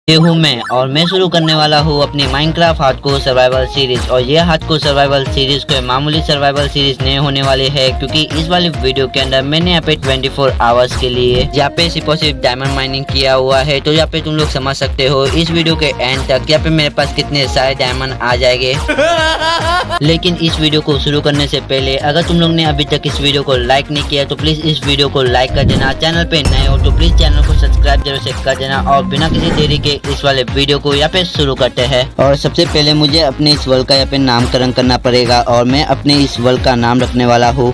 ये हूँ मैं और मैं शुरू करने वाला हूँ अपनी माइनक्राफ्ट हार्डकोर सर्वाइवल सीरीज। और ये हार्डकोर सर्वाइवल सीरीज कोई मामूली सर्वाइवल सीरीज नहीं होने वाली है, क्योंकि इस वाली वीडियो के अंदर मैंने यहाँ पे 24 आवर्स के लिए यहाँ पे सिर्फ डायमंड माइनिंग किया हुआ है। तो यहाँ पे तुम लोग समझ सकते हो इस वीडियो के एंड तक यहाँ पे मेरे पास कितने सारे डायमंड आ जाएंगे। लेकिन इस वीडियो को शुरू करने से पहले अगर तुम लोग ने अभी तक इस वीडियो को लाइक नहीं किया तो प्लीज इस वीडियो को लाइक कर देना। चैनल पे नए हो तो प्लीज चैनल को सब्सक्राइब जरूर से कर देना। और बिना किसी देरी के इस वाले वीडियो को यहाँ पे शुरू करते हैं। और सबसे पहले मुझे अपने इस वर्ल्ड का यहाँ पे नामकरण करना पड़ेगा और मैं अपने इस वर्ल्ड का नाम रखने वाला हूँ।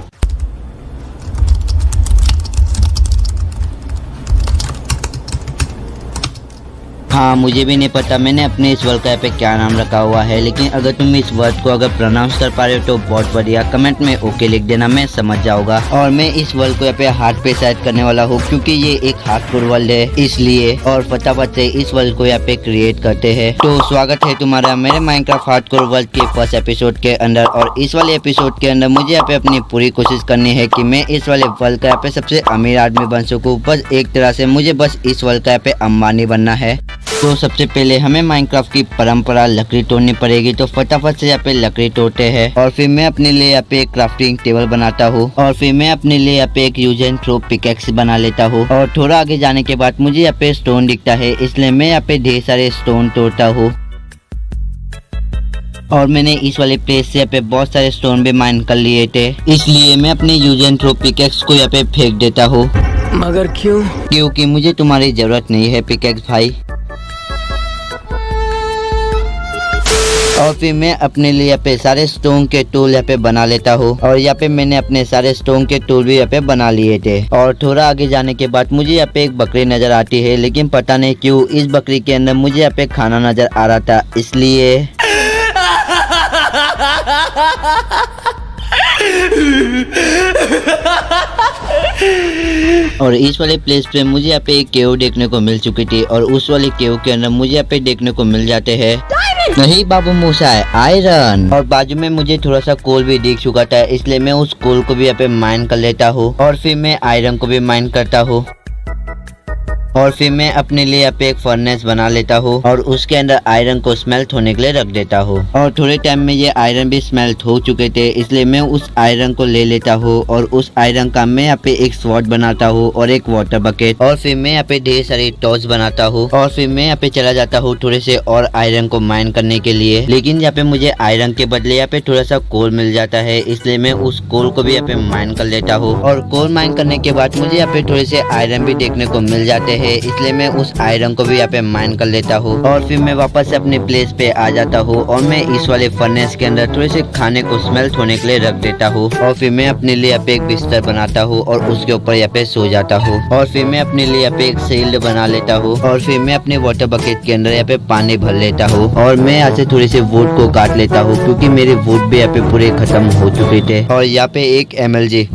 हाँ, मुझे भी नहीं पता मैंने अपने इस वर्ड का यहाँ पे क्या नाम रखा हुआ है, लेकिन अगर तुम इस वर्ड को अगर प्रोनाउंस कर पा रहे हो तो बहुत बढ़िया। कमेंट में ओके लिख देना, मैं समझ जाऊंगा। और मैं इस वर्ल्ड को यहाँ पे हार्ड पे सेट करने वाला हूँ, क्योंकि ये एक हार्डकोर वर्ल्ड है इसलिए। और फटाफट से इस वर्ल्ड को यहाँ पे क्रिएट करते हैं। तो स्वागत है तुम्हारा मेरे माइनक्राफ्ट हार्डकोर वर्ल्ड के फर्स्ट एपिसोड के अंदर। और इस वाले एपिसोड के अंदर मुझे यहाँ पे अपनी पूरी कोशिश करनी है कि मैं इस वाले वर्ल्ड का यहाँ पे सबसे अमीर आदमी बन सकूँ। बस एक तरह से मुझे बस इस वर्ल्ड का यहाँ पे अंबानी बनना है। तो सबसे पहले हमें माइनक्राफ्ट की परंपरा लकड़ी तोड़नी पड़ेगी। तो फटाफट से यहाँ पे लकड़ी तोड़ते हैं। और फिर मैं अपने लिए यहाँ पे एक क्राफ्टिंग टेबल बनाता हूँ। और फिर मैं अपने लिए यहाँ पे एक यूज एंड थ्रो पिकेक्स बना लेता हूँ। और थोड़ा आगे जाने के बाद मुझे यहाँ पे स्टोन दिखता है, इसलिए मैं यहाँ पे ढेर सारे स्टोन तोड़ता हूँ। और मैंने इस वाले प्लेस से यहाँ पे बहुत सारे स्टोन भी माइन कर लिए थे, इसलिए मैं अपने यूज एंड थ्रो पिकेक्स को यहाँ पे फेंक देता हूँ। मगर क्यों? क्योंकि मुझे तुम्हारी जरूरत नहीं है पिकेक्स भाई। और फिर मैं अपने लिए यहाँ पे सारे स्टोन के टूल यहाँ पे बना लेता हूँ। और यहाँ पे मैंने अपने सारे स्टोन के टूल भी यहाँ पे बना लिए थे। और थोड़ा आगे जाने के बाद मुझे यहाँ पे एक बकरी नजर आती है, लेकिन पता नहीं क्यों इस बकरी के अंदर मुझे यहाँ पे खाना नजर आ रहा था, इसलिए और इस वाले प्लेस पे मुझे यहाँ पे एक केव देखने को मिल चुकी थी। और उस वाले केव के अंदर मुझे यहाँ पे देखने को मिल जाते हैं नहीं बाबू मूसा है आयरन। और बाजू में मुझे थोड़ा सा कोल भी दिख चुका था, इसलिए मैं उस कोल को भी यहाँ पे माइन कर लेता हूँ। और फिर मैं आयरन को भी माइन करता हूँ। और फिर मैं अपने लिए यहाँ पे एक फर्नेस बना लेता हूँ और उसके अंदर आयरन को स्मेल्ट होने के लिए रख देता हूँ। और थोड़े टाइम में ये आयरन भी स्मेल्ट हो चुके थे, इसलिए मैं उस आयरन को ले लेता हूँ। और उस आयरन का मैं यहाँ पे एक स्वॉर्ड बनाता हूँ और एक वाटर बकेट। और फिर मैं यहाँ पे ढेर सारी टॉर्च बनाता हूँ। और फिर मैं यहाँ पे चला जाता हूँ थोड़े से और आयरन को माइन करने के लिए, लेकिन यहाँ पे मुझे आयरन के बदले यहाँ पे थोड़ा सा कोल मिल जाता है, इसलिए मैं उस कोल को भी यहाँ पे माइन कर लेता हूँ। और कोल माइन करने के बाद मुझे यहाँ पे थोड़े से आयरन भी देखने को मिल जाते हैं, इसलिए मैं उस आयरन को भी यहाँ पे माइन कर लेता हूँ। और फिर मैं वापस से अपने प्लेस पे आ जाता हूँ और मैं इस वाले फर्नेस के अंदर थोड़े से खाने को स्मेल्ट होने के लिए रख देता हूँ। और फिर मैं अपने लिए यहाँ पे एक बिस्तर बनाता हूँ और उसके ऊपर यहाँ पे सो जाता हूँ। और फिर मैं अपने लिए यहाँ पे एक शील्ड बना लेता हूँ। और फिर मैं अपने वाटर बकेट के अंदर यहाँ पे पानी भर लेता हूँ। और मैं यहाँ से थोड़ी सी वुड को काट लेता हूँ, क्योंकि मेरे वुड भी यहाँ पे पूरे खत्म हो चुके थे। और यहाँ पे एक MLG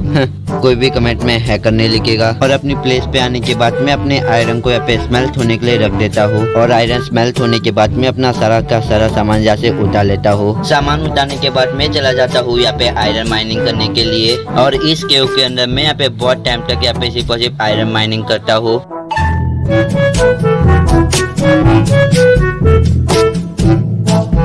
कोई भी कमेंट में हैकर नहीं लिखेगा। और अपनी प्लेस पे आने के बाद मैं अपने आयरन को यहाँ पे स्मेल्ट होने के लिए रख देता हूँ। और आयरन स्मेल्ट होने के बाद मैं अपना सारा का सारा सामान यहाँ से उठा लेता हूँ। सामान उठाने के बाद मैं चला जाता हूँ यहाँ पे आयरन माइनिंग करने के लिए। और इस केव के अंदर मैं यहाँ पे बहुत टाइम तक यहाँ पे सिर्फ आयरन माइनिंग करता हूँ।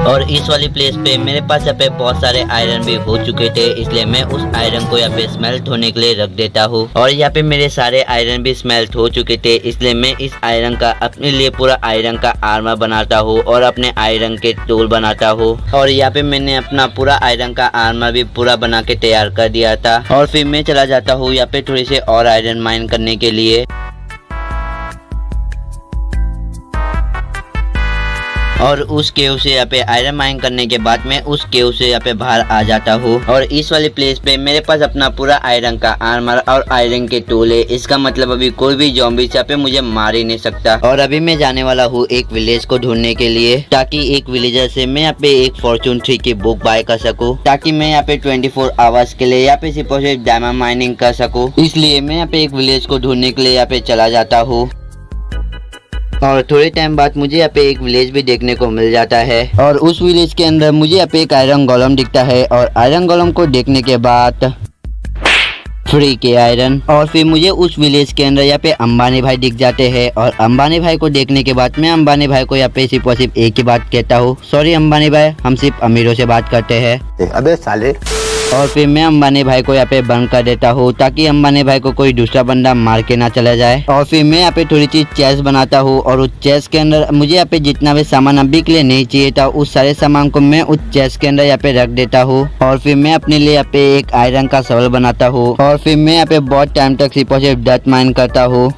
और इस वाली प्लेस पे मेरे पास यहाँ पे बहुत सारे आयरन भी हो चुके थे, इसलिए मैं उस आयरन को यहाँ पे स्मेल्ट होने के लिए रख देता हूँ। और यहाँ पे मेरे सारे आयरन भी स्मेल्ट हो चुके थे, इसलिए मैं इस आयरन का अपने लिए पूरा आयरन का आर्मर बनाता हूँ और अपने आयरन के टूल बनाता हूँ। और यहाँ पे मैंने अपना पूरा आयरन का आर्मर भी पूरा बना के तैयार कर दिया था। और फिर मैं चला जाता हूँ यहाँ पे थोड़ी से और आयरन माइन करने के लिए। और उस केव से यहाँ पे आयरन माइन करने के बाद मैं उस केव से यहाँ पे बाहर आ जाता हूँ। और इस वाले प्लेस पे मेरे पास अपना पूरा आयरन का आर्मर और आयरन के टूल है। इसका मतलब अभी कोई भी ज़ॉम्बीज़ यहाँ पे मुझे मार ही नहीं सकता। और अभी मैं जाने वाला हूँ एक विलेज को ढूंढने के लिए, ताकि एक विलेजर से मैं यहाँ पे एक फॉर्चून 3 की बुक बाय कर सकूँ, ताकि मैं यहाँ पे 24 आवर्स के लिए यहाँ पे सिर्फ डायमंड माइनिंग कर सकूँ। इसलिए मैं यहाँ पे एक विलेज को ढूंढने के लिए यहाँ पे चला जाता हूँ। और थोड़े टाइम बाद मुझे यहाँ पे एक विलेज भी देखने को मिल जाता है। और उस विलेज के अंदर मुझे यहाँ पे एक आयरन गोलम दिखता है। और आयरन गोलम को देखने के बाद फ्री के आयरन। और फिर मुझे उस विलेज के अंदर यहाँ पे अंबानी भाई दिख जाते हैं और अंबानी भाई को देखने के बाद मैं अंबानी भाई को यहाँ पे सिर्फ और सिर्फ एक ही बात कहता हूँ, सॉरी अंबानी भाई, हम सिर्फ अमीरों से बात करते हैं। अबे साले। और फिर मैं अंबानी भाई को यहाँ पे बंद कर देता हूँ ताकि अंबानी भाई को कोई दूसरा बंदा मार के ना चला जाए। और फिर मैं यहाँ पे थोड़ी सी चेस्ट बनाता हूँ और उस चेस्ट के अंदर मुझे यहाँ पे जितना भी सामान अभी के लिए नहीं चाहिए था उस सारे सामान को मैं उस चेस्ट के अंदर यहाँ पे रख देता हूँ। और फिर मैं अपने लिए यहाँ पे एक आयरन का सवल बनाता हूँ और फिर मैं यहाँ पे बहुत टाइम तक सिर्फ और सिर्फ डर्ट माइन करता हूँ।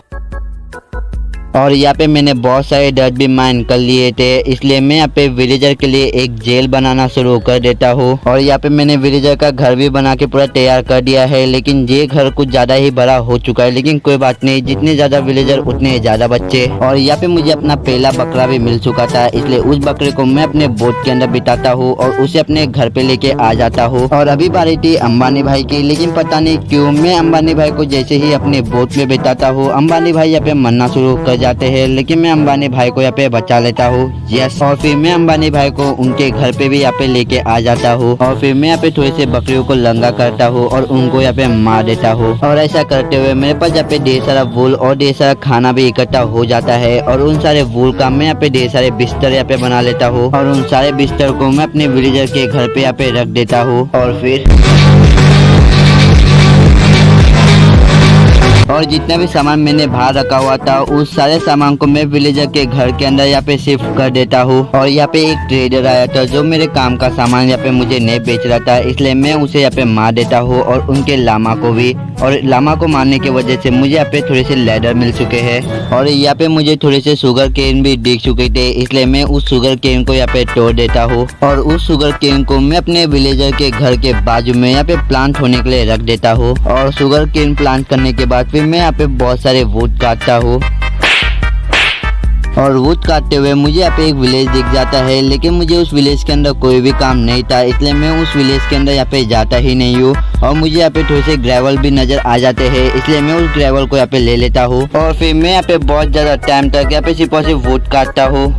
और यहाँ पे मैंने बहुत सारे डर्ट भी माइन कर लिए थे, इसलिए मैं यहाँ पे विलेजर के लिए एक जेल बनाना शुरू कर देता हूँ। और यहाँ पे मैंने विलेजर का घर भी बना के पूरा तैयार कर दिया है, लेकिन ये घर कुछ ज्यादा ही बड़ा हो चुका है, लेकिन कोई बात नहीं, जितने ज्यादा विलेजर उतने ज्यादा बच्चे। और यहाँ पे मुझे अपना पहला बकरा भी मिल चुका था, इसलिए उस बकरे को मैं अपने बोट के अंदर बिठाता हूँ और उसे अपने घर पे लेके आ जाता हूँ। और अभी बारी थी अंबानी भाई की, लेकिन पता नहीं क्यों मैं अंबानी भाई को जैसे ही अपने बोट में बिठाता हूँ अंबानी भाई यहाँ पे मरना शुरू कर जाते हैं, लेकिन मैं अंबानी भाई को यहाँ पे बचा लेता हूँ। यस। और फिर मैं अंबानी भाई को उनके घर पे भी यहाँ पे लेके आ जाता हूँ और फिर मैं यहाँ पे थोड़े से बकरियों को लंगा करता हूँ और उनको यहाँ पे मार देता हूँ। और ऐसा करते हुए मेरे पास यहाँ पे ढेर सारा वूल और ढेर सारा खाना भी इकट्ठा हो जाता है और उन सारे वूल का मैं यहाँ पे ढेर सारे बिस्तर यहाँ पे बना लेता हूँ और उन सारे बिस्तर को मैं अपने विलेजर के घर पे यहाँ पे रख देता हूँ। और जितना भी सामान मैंने बाहर रखा हुआ था उस सारे सामान को मैं विलेजर के घर के अंदर यहाँ पे शिफ्ट कर देता हूँ। और यहाँ पे एक ट्रेडर आया था जो मेरे काम का सामान यहाँ पे मुझे नहीं बेच रहा था, इसलिए मैं उसे यहाँ पे मार देता हूँ और उनके लामा को भी। और लामा को मारने की वजह से मुझे यहाँ पे थोड़े से लेडर मिल चुके हैं और यहाँ पे मुझे थोड़े से शुगर केन भी दिख चुके थे, इसलिए मैं उस शुगर केन को यहाँ पे तोड़ देता हूँ और उस शुगर केन को मैं अपने विलेजर के घर के बाजू में यहाँ पे प्लांट होने के लिए रख देता हूँ। और शुगर केन प्लांट करने के बाद फिर मैं यहाँ पे बहुत सारे वुड काटता हूँ और वुड काटते हुए मुझे यहाँ पे एक विलेज दिख जाता है, लेकिन मुझे उस विलेज के अंदर कोई भी काम नहीं था, इसलिए मैं उस विलेज के अंदर यहाँ पे जाता ही नहीं हूँ। और मुझे यहाँ पे थोड़े से ग्रेवल भी नजर आ जाते हैं, इसलिए मैं उस ग्रेवल को यहाँ पे ले लेता हूँ और फिर मैं यहाँ पे बहुत ज्यादा टाइम तक यहाँ पे सिर्फ और सिर्फ वुड काटता हूँ।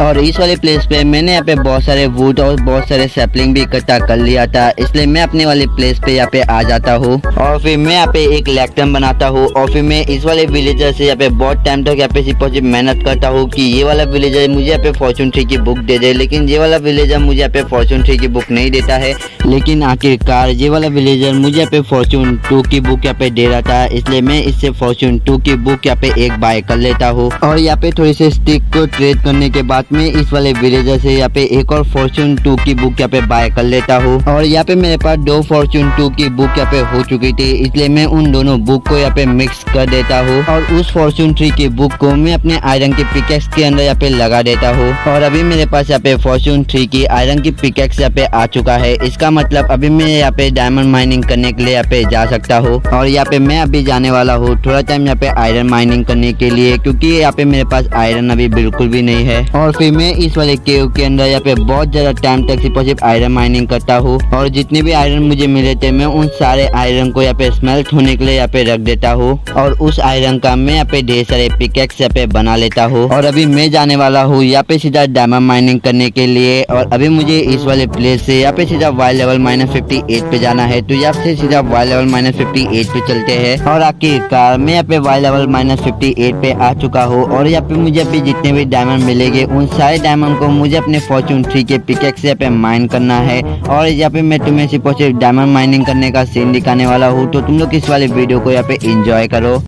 और इस वाले प्लेस पे मैंने यहाँ पे बहुत सारे वुड और बहुत सारे सैपलिंग भी इकट्ठा कर लिया था, इसलिए मैं अपने वाले प्लेस पे यहाँ पे आ जाता हूँ और फिर मैं यहाँ पे एक लैक्टम बनाता हूँ और फिर मैं इस वाले विलेजर से यहाँ पे बहुत टाइम तक यहाँ पे सिर्फ मेहनत करता हूँ कि ये वाला विलेजर मुझे यहाँ पे फॉर्चून 3 की बुक दे दे, लेकिन ये वाला विलेजर मुझे यहाँ पे फॉर्चून 3 की बुक नहीं देता है। लेकिन आखिरकार ये वाला विलेजर मुझे यहाँ पे फॉर्चून 2 की बुक यहाँ पे दे रहा था, इसलिए मैं इससे फॉर्चून 2 की बुक यहाँ पे एक बाय कर लेता हूँ। और यहाँ पे थोड़ी सी स्टिक को ट्रेड करने के बाद मैं इस वाले विलेजर से यहाँ पे एक और फॉर्चून 2 की बुक यहाँ पे बाय कर लेता हूँ। और यहाँ पे मेरे पास 2 फॉर्चून 2 की बुक यहाँ पे हो चुकी थी, इसलिए मैं उन दोनों बुक को यहाँ पे मिक्स कर देता हूँ और उस फॉर्चून 3 की बुक को मैं अपने आयरन की पिकेक्स के अंदर यहाँ पे लगा देता हूँ। और अभी मेरे पास यहाँ पे फॉर्चून 3 की आयरन की पिकेक्स यहाँ पे आ चुका है, इसका मतलब अभी मैं यहाँ पे डायमंड माइनिंग करने के लिए यहाँ पे जा सकता हूँ। और यहाँ पे मैं अभी जाने वाला हूँ थोड़ा टाइम यहाँ पे आयरन माइनिंग करने के लिए, क्योंकि यहाँ पे मेरे पास आयरन अभी बिल्कुल भी नहीं है। और फिर मैं इस वाले केव के अंदर यहाँ पे बहुत ज्यादा टाइम तक सिर्फ आयरन माइनिंग करता हूँ और जितने भी आयरन मुझे मिले थे मैं उन सारे आयरन को यहाँ पे स्मेल्ट होने के लिए यहाँ पे रख देता हूँ और उस आयरन का मैं यहाँ पे ढेर सारे पिकेक्स यहाँ पे बना लेता हूँ। और अभी मैं जाने वाला हूँ यहाँ पे सीधा डायमंड माइनिंग करने के लिए और अभी मुझे इस वाले प्लेस से यहाँ पे सीधा वाई लेवल -58 पे जाना है, तो यहाँ से सीधा वाई लेवल -58 पे चलते हैं। और आखिरकार मैं यहाँ पे वाई लेवल -58 पे आ चुका हूँ और यहाँ पे मुझे अभी जितने भी डायमंड मिलेंगे उन सारे डायमंड को मुझे अपने फॉर्चून 3 के पिकेक्स यहाँ पे माइन करना है। और यहाँ पे मैं तुम्हें सिर्फ डायमंड माइनिंग करने का सीन दिखाने वाला हूँ, तो तुम लोग इस वाले वीडियो को यहाँ पे एंजॉय करो।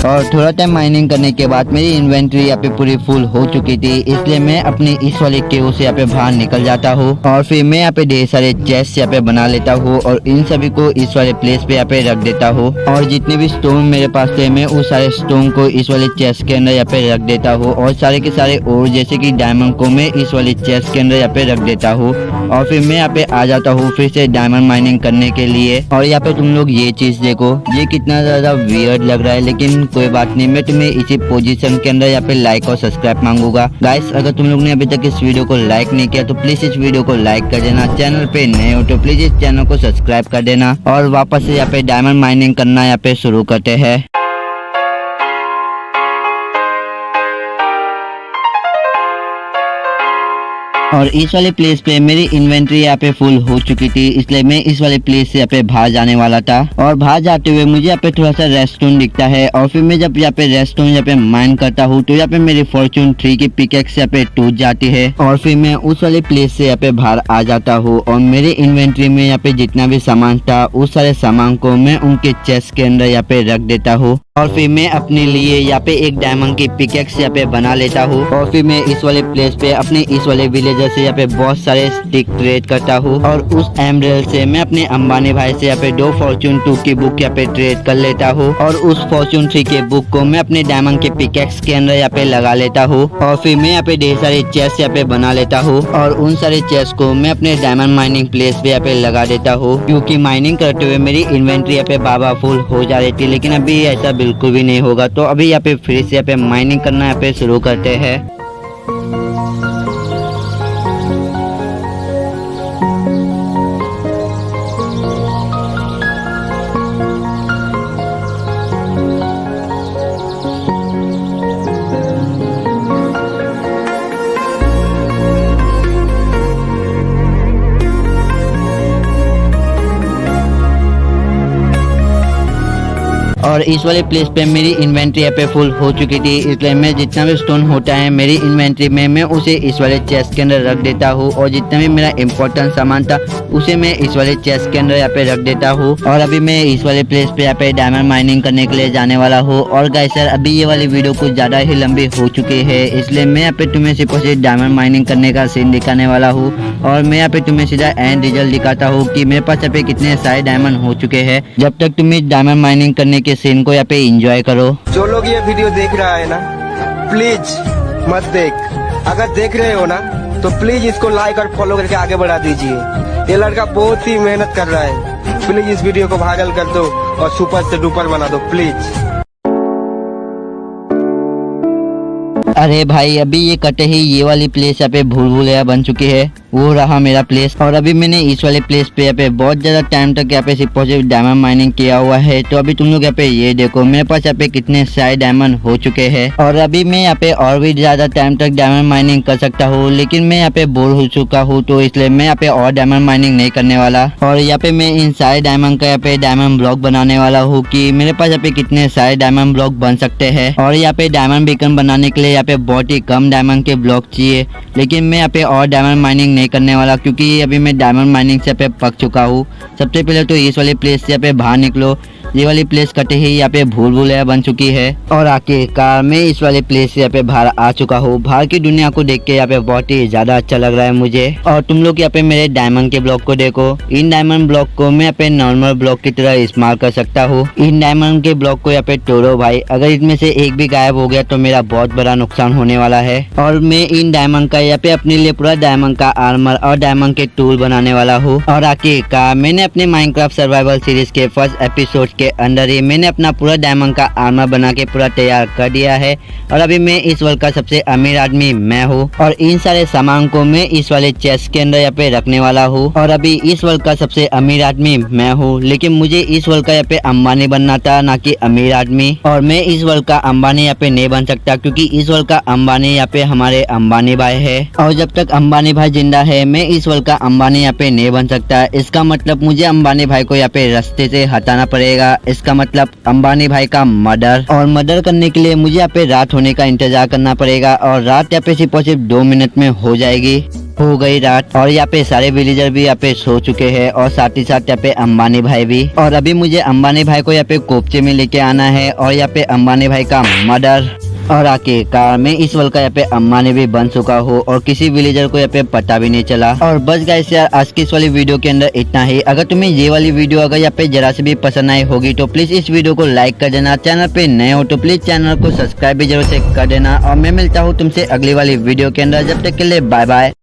और थोड़ा टाइम माइनिंग करने के बाद मेरी इन्वेंट्री यहाँ पे पूरी फुल हो चुकी थी, इसलिए मैं अपने इस वाले केव से यहाँ पे बाहर निकल जाता हूँ और फिर मैं यहाँ पे ढेर सारे चेस्ट यहाँ पे बना लेता हूँ और इन सभी को इस वाले प्लेस पे यहाँ पे रख देता हूँ। और जितने भी स्टोन मेरे पास थे मैं उस सारे स्टोन को इस वाले चेस्ट के अंदर यहाँ पे रख देता हूँ और सारे के सारे और जैसे कि डायमंड को मैं इस वाले चेस्ट के अंदर यहाँ पे रख देता हूँ और फिर मैं यहाँ पे आ जाता हूँ फिर से डायमंड माइनिंग करने के लिए। और यहाँ पे तुम लोग ये चीज देखो, ये कितना ज्यादा वियर्ड लग रहा है, लेकिन कोई बात नहीं, मैं तुम्हें इसी पोजीशन के अंदर यहाँ पे लाइक और सब्सक्राइब मांगूंगा। गाइस अगर तुम लोग ने अभी तक इस वीडियो को लाइक नहीं किया तो प्लीज इस वीडियो को लाइक कर देना। चैनल पे नए हो तो प्लीज इस चैनल को सब्सक्राइब कर देना और वापस से यहाँ पे डायमंड माइनिंग करना यहाँ पे शुरू करते हैं। और इस वाले प्लेस पे मेरी इन्वेंट्री यहाँ पे फुल हो चुकी थी, इसलिए मैं इस वाले प्लेस से यहाँ पे बाहर जाने वाला था। और बाहर जाते हुए मुझे यहाँ पे थोड़ा सा रेस्टोरेंट दिखता है और फिर मैं जब यहाँ पे रेस्टोरेंट यहाँ पे माइन करता हूँ तो यहाँ पे मेरी फॉर्चून 3 की पिकेक्स यहाँ पे टूट जाती है और फिर मैं उस वाले प्लेस से यहाँ पे बाहर आ जाता हूँ। और मेरी इन्वेंट्री में यहाँ पे जितना भी सामान था उस सारे सामान को मैं उनके चेस्ट के अंदर यहाँ पे रख देता हूँ और फिर मैं अपने लिए यहाँ पे एक डायमंड की पिकेक्स यहाँ पे बना लेता हूँ। और फिर मैं इस वाले प्लेस पे अपने इस वाले विलेजर से यहाँ पे बहुत सारे स्टिक ट्रेड करता हूँ और उस एमरेल्ड से मैं अपने अंबानी भाई से यहाँ पे 2 फॉर्चून 2 की बुक यहाँ पे ट्रेड कर लेता हूँ और उस फॉर्चून 3 के बुक को मैं अपने डायमंड के पिकेक्स के अंदर यहाँ पे लगा लेता हूँ। और फिर मैं यहाँ पे ढेर सारे चेस्ट यहाँ पे बना लेता हूँ और उन सारे चेस्ट को मैं अपने डायमंड माइनिंग प्लेस पे यहाँ पे लगा देता हूँ, क्योंकि माइनिंग करते हुए मेरी इन्वेंट्री यहाँ पे बाबा फुल हो जा रही थी। लेकिन अभी ऐसा बिल्कुल भी नहीं होगा, तो अभी यहाँ पे फिर से यहाँ पे माइनिंग करना यहाँ पे शुरू करते हैं। और इस वाले प्लेस पे मेरी इन्वेंट्री यहाँ पे फुल हो चुकी थी, इसलिए मैं जितना भी स्टोन होता है मेरी इन्वेंट्री में मैं उसे इस वाले चेस्ट के अंदर रख देता हूँ और जितना भी मेरा इम्पोर्टेंट सामान था उसे मैं इस वाले चेस्ट के अंदर यहाँ पे रख देता हूँ। और अभी मैं इस वाले प्लेस पे यहाँ पे डायमंड माइनिंग करने के लिए जाने वाला हूँ। और गाइस यार अभी ये वाली वीडियो कुछ ज्यादा ही लंबी हो चुकी है, इसलिए मैं यहाँ पे तुम्हें सिर्फ और सिर्फ डायमंड माइनिंग करने का सीन दिखाने वाला हूँ और मैं यहाँ पे तुम्हें सीधा एंड रिजल्ट दिखाता हूँ कि मेरे पास यहाँ पे कितने सारे डायमंड हो चुके हैं। जब तक तुम इस डायमंड माइनिंग करने के सीन को यहाँ पे एंजॉय करो। जो लोग ये वीडियो देख रहा है ना प्लीज मत देख, अगर देख रहे हो ना तो प्लीज इसको लाइक और फॉलो करके आगे बढ़ा दीजिए। ये लड़का बहुत ही मेहनत कर रहा है, प्लीज इस वीडियो को वायरल कर दो और सुपर से डुपर बना दो प्लीज। अरे भाई अभी ये कटे ही ये वाली प्लेस यहाँ पे भूल भुलैया बन चुकी है, वो रहा मेरा प्लेस। और अभी मैंने इस वाले प्लेस पे यहाँ पे बहुत ज्यादा टाइम तक यहाँ पे सिर्फ डायमंड माइनिंग किया हुआ है। तो अभी तुम लोग यहाँ पे ये देखो मेरे पास यहाँ पे कितने सारे डायमंड हो चुके हैं और अभी मैं यहाँ पे और भी ज्यादा टाइम तक डायमंड माइनिंग कर सकता हूँ, लेकिन मैं यहाँ पे बोर हो चुका हूँ तो इसलिए मैं यहाँ पे और डायमंड माइनिंग नहीं करने वाला। और यहाँ पे मैं इन सारे डायमंड का यहाँ पे डायमंड ब्लॉक बनाने वाला हूँ कि मेरे पास यहाँ पे कितने सारे डायमंड ब्लॉक बन सकते हैं। और यहाँ पे डायमंड बीकन बनाने के लिए यहाँ पे बहुत ही कम डायमंड के ब्लॉक चाहिए, लेकिन मैं यहाँ पे और डायमंड माइनिंग नहीं करने वाला क्योंकि अभी मैं डायमंड माइनिंग से यहाँ पे पक चुका हूँ। सबसे पहले तो इस वाले प्लेस से यहाँ पे बाहर निकलो, ये वाली प्लेस कटे ही यहाँ पे भूल भुलैया बन चुकी है। और आखिरकार मैं इस वाले प्लेस से यहाँ पे बाहर आ चुका हूँ। बाहर की दुनिया को देख के यहाँ पे बहुत ही ज्यादा अच्छा लग रहा है मुझे। और तुम लोग यहाँ पे मेरे डायमंड के ब्लॉक को देखो, इन डायमंड ब्लॉक को मैं यहाँ पे नॉर्मल ब्लॉक की तरह इस्तेमाल कर सकता हूँ। इन डायमंड के ब्लॉक को यहाँ पे तोड़ो भाई, अगर इनमें से एक भी गायब हो गया तो मेरा बहुत बड़ा नुकसान होने वाला है। और मैं इन डायमंड का यहाँ पे अपने लिए पूरा डायमंड का आर्मर और डायमंड के टूल बनाने वाला हूँ। और आखिरकार मैंने अपने माइनक्राफ्ट सर्वाइवल सीरीज के फर्स्ट एपिसोड के अंदर ही मैंने अपना पूरा डायमंड का आर्मर बना के पूरा तैयार कर दिया है। और अभी मैं इस वर्ल्ड का सबसे अमीर आदमी मैं हूँ और इन सारे सामान को मैं इस वाले चेस्ट के अंदर यहाँ पे रखने वाला हूँ। और अभी इस वर्ल्ड का सबसे अमीर आदमी मैं हूँ, लेकिन मुझे इस वर्ल्ड का यहाँ पे अंबानी बनना था, ना कि अमीर आदमी। और मैं इस वर्ल्ड का अंबानी यहाँ पे नहीं बन सकता क्योंकि इस वर्ल्ड का अंबानी यहाँ पे हमारे अंबानी भाई है और जब तक अंबानी भाई जिंदा है मैं इस वर्ल्ड का अंबानी यहाँ पे नहीं बन सकता। इसका मतलब मुझे अंबानी भाई को यहाँ पे रास्ते से हटाना पड़ेगा, इसका मतलब अंबानी भाई का मर्डर। और मर्डर करने के लिए मुझे यहाँ पे रात होने का इंतजार करना पड़ेगा और रात यहाँ पे सिर्फ 2 मिनट में हो जाएगी। हो गई रात और यहाँ पे सारे विलेजर भी यहाँ पे सो चुके हैं और साथ ही साथ यहाँ पे अंबानी भाई भी। और अभी मुझे अंबानी भाई को यहाँ पे कोपचे में लेके आना है और यहाँ पे अंबानी भाई का मर्डर। और आखिरकार मैं इस वर्ल्ड का यहाँ पे अंबानी भी बन चुका हूँ और किसी विलेजर को यहाँ पे पता भी नहीं चला। और बस गाइस यार आज की इस वाली वीडियो के अंदर इतना ही। अगर तुम्हें ये वाली वीडियो अगर यहाँ पे जरा से भी पसंद आई होगी तो प्लीज इस वीडियो को लाइक कर देना। चैनल पे नए हो तो प्लीज चैनल को सब्सक्राइब भी जरूर से कर देना। और मैं मिलता हूँ तुमसे अगली वाली वीडियो के अंदर, जब तक के लिए बाय बाय।